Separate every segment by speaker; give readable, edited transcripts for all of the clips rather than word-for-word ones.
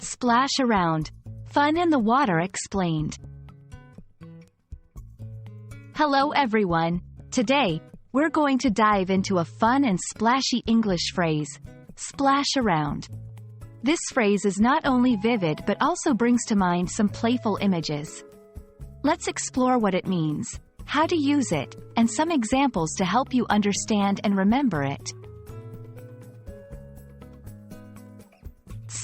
Speaker 1: Splash around. Fun in the water explained. Hello everyone. Today, we're going to dive into a fun and splashy English phrase, splash around. This phrase is not only vivid but also brings to mind some playful images. Let's explore what it means, how to use it, and some examples to help you understand and remember it.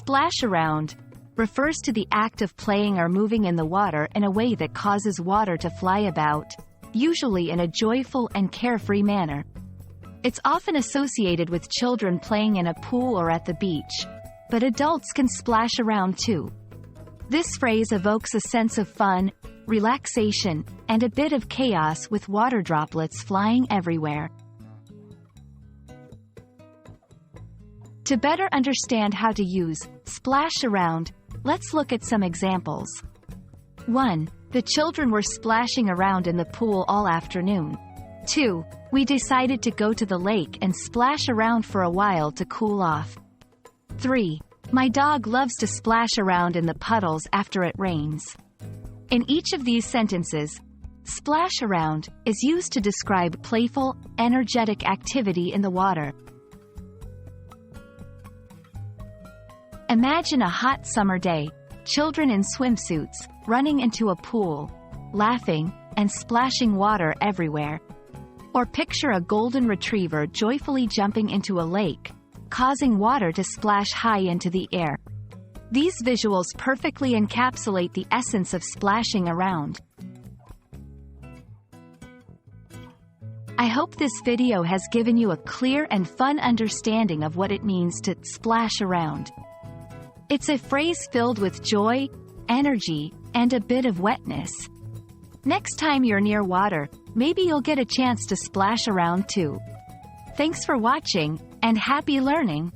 Speaker 1: Splash around refers to the act of playing or moving in the water in a way that causes water to fly about, usually in a joyful and carefree manner. It's often associated with children playing in a pool or at the beach, but adults can splash around too. This phrase evokes a sense of fun, relaxation, and a bit of chaos with water droplets flying everywhere. To better understand how to use splash around, let's look at some examples. 1. The children were splashing around in the pool all afternoon. 2. We decided to go to the lake and splash around for a while to cool off. 3. My dog loves to splash around in the puddles after it rains. In each of these sentences, splash around is used to describe playful, energetic activity in the water. Imagine a hot summer day, children in swimsuits, running into a pool, laughing, and splashing water everywhere. Or picture a golden retriever joyfully jumping into a lake, causing water to splash high into the air. These visuals perfectly encapsulate the essence of splashing around. I hope this video has given you a clear and fun understanding of what it means to splash around. It's a phrase filled with joy, energy, and a bit of wetness. Next time you're near water, maybe you'll get a chance to splash around too. Thanks for watching, and happy learning!